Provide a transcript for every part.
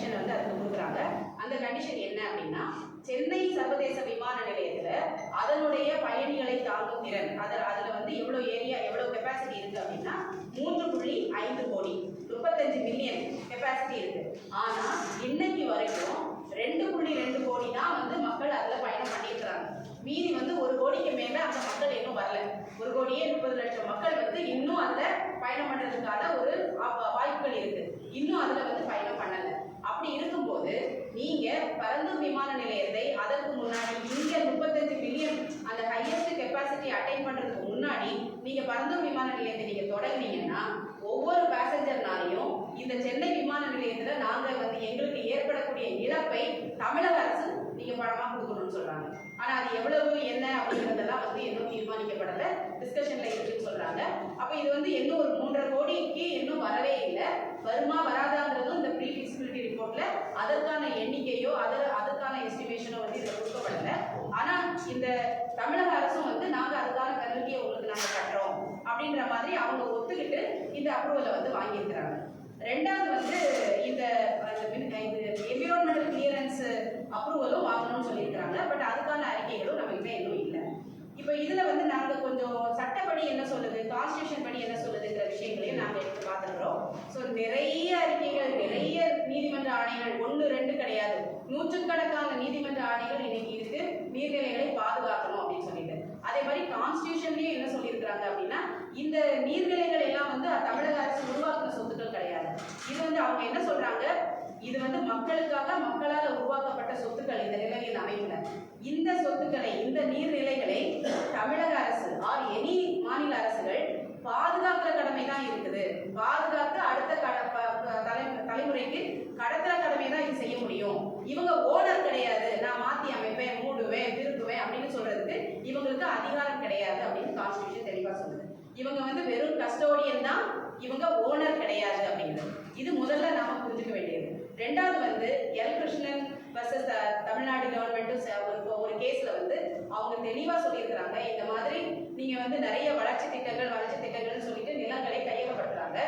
Condition வந்து அதுக்கு கொடுக்குறாங்க. அந்த கண்டிஷன் என்ன அப்படின்னா, சென்னை சர்வதேச விமான நிலையத்துல அதனுடைய பயணிகளை தாங்கும் திறன் அதுல வந்து எவ்வளவு ஏரியா எவ்வளவு கெப்பாசிட்டி இருக்கு அப்படின்னா 3.5 கோடி 35 மில்லியன் கெப்பாசிட்டி இருக்கு. ஆனா இன்னைக்கு வரைக்கும் 2.2 கோடி தான் வந்து மக்கள் அதுல பயணம் பண்ணியிருக்கிறாங்க. மீதி வந்து 1 கோடிக்கு மேல அந்த மக்கள் இன்னும் வரல. 1,30,00,000 மக்கள் வந்து இன்னும் அதுல பயணம் பண்றதுக்கான ஒரு வாய்ப்புகள் இருக்கு. இன்னும் அதுல வந்து பயணம் பண்ணல. அப்படி இருக்கும்போது நீங்க பரந்தூர் விமான நிலையத்தை அதற்கு முன்னாடி இங்க 35 மில்லியன் அந்த ஹையஸ்ட் கெப்பாசிட்டி அட்டைன் பண்றதுக்கு முன்னாடி நீங்க பரந்தூர் விமான நிலையத்தை நீங்க தொடங்குனீங்கன்னா ஒவ்வொரு பேசஞ்சர்னாலையும் இந்த சென்னை விமான நிலையத்துல நாங்க வந்து எங்களுக்கு ஏற்படக்கூடிய இழப்பை தமிழக அரசு நீங்க பணமா கொடுக்கணும்னு சொல்றாங்க. ஆனா அது எவ்வளவு என்ன அப்படிங்கிறதெல்லாம் வந்து இன்னும் தீர்மானிக்கப்படல, டிஸ்கஷன்ல இருக்குன்னு சொல்றாங்க. அப்ப இது வந்து இன்னும் ஒரு 3.5 கோடிக்கு இன்னும் வரவே இல்லை. வருமா வராதாங்கிறதும் இந்த ப்ரீ ஃபிசிபிலிட்டி ரிப்போர்ட்ல அதற்கான எண்ணிக்கையோ அதற்கான எஸ்டிமேஷனோ வந்து இதுல கொடுக்கப்படல. ஆனா இந்த தமிழக அரசும் வந்து நாங்க அதுக்கான பெனல்ட்டியை உங்களுக்கு நாங்க கட்டுறோம் அப்படின்ற மாதிரி அவங்க ஒத்துக்கிட்டு இந்த அப்ரூவலை வந்து வாங்கியிருக்கிறாங்க. ரெண்டாவது வந்து இந்த என்விரான்மெண்டல் கிளியரன்ஸ் அப்ரூவலும் வாங்கணும்னு சொல்லியிருக்கிறாங்க. பட் அதுக்கான அறிக்கைகளும் நம்ம கிட்ட இன்னும் இல்லை. இப்போ இதுல வந்து நாங்க கொஞ்சம் சட்டப்படி என்ன சொல்லுது, கான்ஸ்டிடியூஷன் படி என்ன சொல்லுதுங்கிற விஷயங்களையும் நாங்க எடுத்து பார்த்துக்கிறோம். ஸோ நிறைய அறிக்கைகள், நிறைய நீதிமன்ற ஆணைகள், 1 2 கிடையாது, நூற்றுக்கணக்கான நீதிமன்ற ஆணைகள் இன்னைக்கு இருக்கு நீர்நிலைகளை பாதுகாக்கணும் அப்படின்னு சொல்லிட்டு. அதே மாதிரி கான்ஸ்டிடியூஷன்லயும் என்ன சொல்லியிருக்கிறாங்க அப்படின்னா, இந்த நீர்நிலைகள் எல்லாம் வந்து தமிழக அரசு உருவாக்குன சொத்துக்கள் கிடையாது. இது வந்து அவங்க என்ன சொல்றாங்க, இது வந்து மக்களுக்காக மக்களால் உருவாக்கப்பட்ட சொத்துக்கள். இந்த நிலவியல் அமைப்புல இந்த சொத்துக்களை, இந்த நீர்நிலைகளை தமிழக அரசு ஆர் எனி மாநில அரசுகள் பாதுகாக்கிற கடமை தான் இருக்குது. பாதுகாத்து அடுத்த தலைமுறைக்கு கடத்துற கடமை தான் இது செய்ய முடியும். இவங்க ஓனர் கிடையாது, நான் மாத்தி அமைப்பேன், மூடுவேன், திருப்புவேன் அப்படின்னு சொல்றதுக்கு இவங்களுக்கு அதிகாரம் கிடையாது அப்படின்னு கான்ஸ்டிடியூஷன் தெளிவா சொல்லுது. இவங்க வந்து வெறும் கஸ்டோடியன் தான், இவங்க ஓனர் கிடையாது அப்படிங்கிறது. இது முதல்ல நாம புரிஞ்சுக்க வேண்டியது. ரெண்டாவது வந்து L Krishnan versus Tamil Nadu government ஒரு கேஸ்ல வந்து அவங்க தெளிவா சொல்லியிருக்கிறாங்க, இந்த மாதிரி நீங்க வந்து நிறைய வளர்ச்சி திட்டங்கள்னு சொல்லிட்டு நிலங்களை கையகப்படுத்துறாங்க.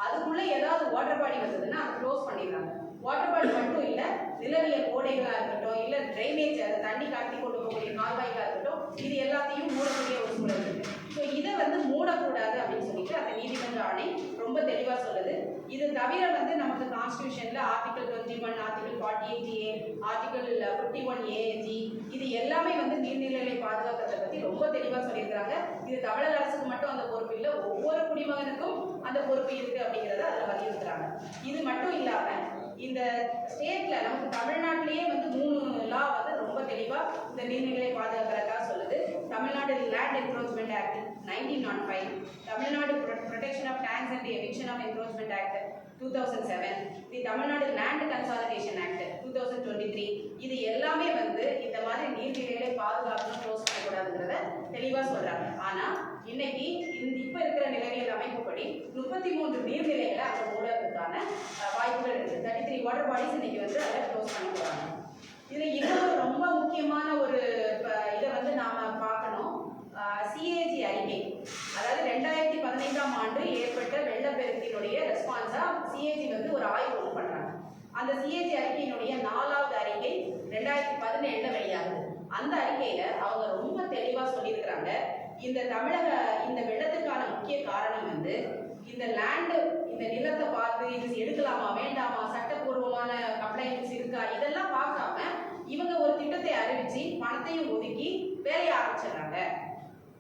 அதுக்குள்ள ஏதாவது வாட்டர் பாடி வந்ததுன்னா அதை க்ளோஸ் பண்ணிடுறாங்க. வாட்டர் பாடி மட்டும் இல்ல, நிலவியல் ஓடைகளா இருக்கட்டும், இல்ல டிரைனேஜ் அதை தண்ணி கடத்தி கொண்டு போகக்கூடிய கால்வாய்களா இருக்கட்டும், இது எல்லாத்தையும் மூடக்கூடிய ஒரு சூழல் இருக்கு. ஸோ இதை வந்து மூடக்கூடாது அப்படின்னு சொல்லிட்டு அந்த நீதிமன்ற ஆணை ரொம்ப தெளிவா சொல்லுது. இது தவிர வந்து நமக்கு கான்ஸ்டிடியூஷன்ல article 21, article 48A, article 51AG இது எல்லாமே வந்து நீர்நிலைகளை பாதுகாக்கிறத பத்தி ரொம்ப தெளிவா சொல்லியிருக்கிறாங்க. இது தமிழக அரசுக்கு மட்டும் அந்த பொறுப்பு இல்லை, ஒவ்வொரு குடிமகனுக்கும் அந்த பொறுப்பு இருக்கு அப்படிங்கிறத அதில் வலியுறுத்துறாங்க. இது மட்டும் இல்லாம இந்த ஸ்டேட்ல நமக்கு தமிழ்நாட்டிலேயே வந்து 3 லா வந்து ரொம்ப தெளிவா இந்த நீர்நிலைகளை பாதுகாக்கிறதா சொல்லுது. Tamil Nadu land encroachment act 1905, Tamil Nadu protection of tanks and eviction of encroachment act 2007, the Tamil Nadu land consolidation act 2023 இது எல்லாமே வந்து இந்த மாதிரி நீர்நிலைகளை பாதுகாக்கணும், க்ளோஸ் பண்ணக்கூடாதுங்கிறத தெளிவா சொல்றாங்க. ஆனா இன்னைக்கு இப்ப இருக்கிற நிலவியல் அமைப்புப்படி 33 நீர்நிலைகளை அங்க மூடுறதுக்கான வாய்ப்புகள் இருக்கு. 33 வாட்டர் பாடிஸ் இன்னைக்கு வந்து அதை க்ளோஸ் பண்ண போறாங்க. இதுல இன்னொரு ரொம்ப முக்கியமான ஒரு இதை வந்து நாம பார்க்கணும். CAG அறிக்கை, அதாவது 2015ஆம் ஆண்டு ஏற்பட்ட வெள்ளப்பெருக்கினுடைய ரெஸ்பான்ஸா CAG வந்து ஒரு ஆய்வு ஒன்று பண்றாங்க. அந்த CAG அறிக்கையினுடைய 4வது அறிக்கை 2017 வெளியாகுது. அந்த அறிக்கையில அவங்க ரொம்ப தெளிவா சொல்லியிருக்கிறாங்க, இந்த இந்த வெள்ளத்துக்கான முக்கிய காரணம் வந்து இந்த லேண்டு, இந்த நிலத்தை பார்த்து இது எடுக்கலாமா வேண்டாமா, சட்டப்பூர்வமான கம்ப்ளைண்ட்ஸ் இருக்கா, இதெல்லாம் பார்க்காம இவங்க ஒரு திட்டத்தை அறிவிச்சு பணத்தையும் ஒதுக்கி வேலையை ஆரம்பிச்சிடுறாங்க.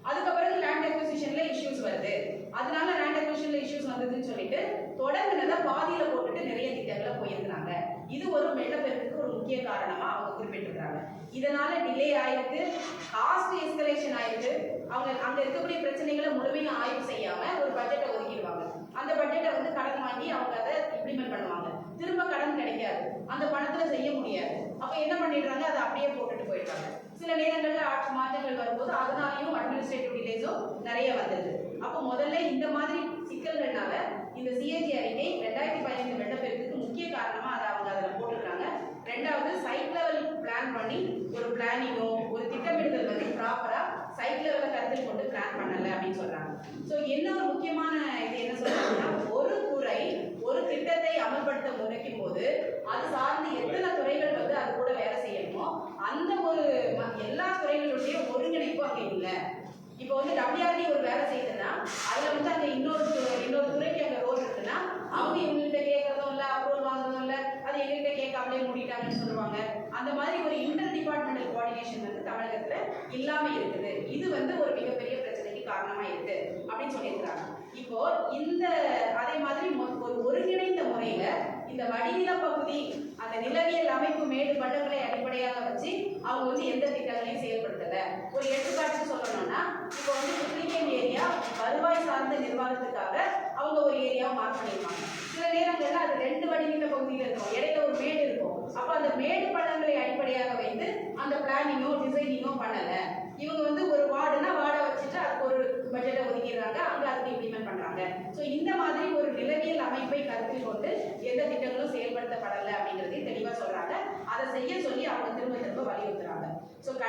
அதுக்கப்புறம் லேண்ட் அக்விசிஷன்ல இஷ்யூஸ் வருது, அதனால லேண்ட் அக்விசிஷன்ல இஷ்யூஸ் வந்ததுன்னு சொல்லிட்டு தொடர்ந்துனதை பாதியில போட்டுட்டு நிறைய திட்டங்களை போயிருக்கிறாங்க. இது ஒரு வெள்ளப்பெருக்குக்கு ஒரு முக்கிய காரணமா அவங்க குறிப்பிட்டிருக்கிறாங்க. இதனால டிலே ஆயிருக்கு, காஸ்ட் எஸ்கலேஷன் ஆயிருக்கு. அவங்க அங்க இருக்கக்கூடிய பிரச்சனைகளை முழுமையா ஆய்வு செய்யாம ஒரு பட்ஜெட்டை ஒதுக்கிடுவாங்க. அந்த பட்ஜெட்டை வந்து கடன் வாங்கி அவங்க அதை இம்ப்ளிமெண்ட் பண்ணுவாங்க. திரும்ப கடன் கிடைக்காது, அந்த பணத்துல செய்ய முடியாது. அப்ப என்ன பண்ணிடுறாங்க, அதை அப்படியே போட்டுட்டு போயிடுறாங்க. சில நேரங்கள்ல ஆட்சி மாற்றங்கள் வரும்போது அதனாலையும் அட்மினிஸ்ட்ரேட்டிவ் டிலேஸும் நிறைய வந்தது. அப்போ முதல்ல இந்த மாதிரி சிக்கல்கள்னால இந்த CAG அறிக்கை 2015 வெள்ளப்பெருக்குக்கு முக்கிய காரணமா அதை அவங்க அதில் போட்டுருக்காங்க. ரெண்டாவது சைட் லெவல் பிளான் பண்ணி ஒரு பிளானிங்கோ ஒரு திட்டமிடுதல் வந்து ப்ராப்பரா சைட் லெவலை கருத்தில் கொண்டு பிளான் பண்ணல அப்படின்னு சொல்றாங்க. ஸோ இன்னொரு முக்கியமான இது என்ன சொல்றாங்கன்னா, ஒரு துறை ஒரு திட்டத்தை அமல்படுத்த முனைக்கும் போது அது சார்ந்த இப்போ வந்து WRD ஒரு வேலை செய்யுதுன்னா அதுல வந்து அங்க இன்னொரு துறைக்கு அங்க ரோல் இருக்குன்னா அவங்க இவங்ககிட்ட கேட்கறதும் இல்லை, அப்ரூவல் வாங்குறதும் இல்லை, அது எங்ககிட்ட கேட்காமலே மூடிட்டாங்கன்னு சொல்லுவாங்க. அந்த மாதிரி ஒரு இன்டர் டிபார்ட்மெண்டல் கோஆர்டினேஷன் வந்து தமிழகத்துல இல்லாம இருக்குது. இது வந்து ஒரு மிகப்பெரிய பிரச்சனைக்கு காரணமா இருக்கு அப்படின்னு சொல்லியிருக்கிறாங்க. இப்போ இந்த அதே மாதிரி ஒரு ஒருங்கிணைந்த முறையில இந்த வடிநில பகுதி அந்த நிலவியல் அமைப்பு மேடு பள்ளங்களை அடிப்படையாக வச்சு அவங்க வந்து எந்த திட்டங்களையும் செயல்படுத்தல. ஒரு எடுத்துக்காட்டு சொல்லணும்னா இப்போ வந்து கிருஷ்ணகிரி ஏரியா வருவாய் சார்ந்த நிர்வாகத்துக்காக அவங்க ஒரு ஏரியாவை மார்க் பண்ணியிருப்பாங்க. சில நேரங்கள்ல அது 2 வடிநில பகுதியில் இருக்கும், இடையில ஒரு மேடு இருக்கும். அப்ப அந்த மேடு பள்ளங்களை அடிப்படையாக வைத்து அந்த பிளானிங்கோ டிசைனிங்கோ பண்ணல. இவங்க வந்து ஒரு வார்டுனா வார்டை வச்சுட்டு அதுக்கு ஒரு பட்ஜெட்டை ஒதுக்கிடுறாங்க, அங்க அதுக்கு இம்ப்ளிமெண்ட் பண்றாங்க. ஸோ இந்த மாதிரி ஒரு நிலவியல் அமைப்பை கருத்தில் கொண்டு எந்த திட்டங்களும் செயல்படுத்தப்படலை அப்படிங்கிறது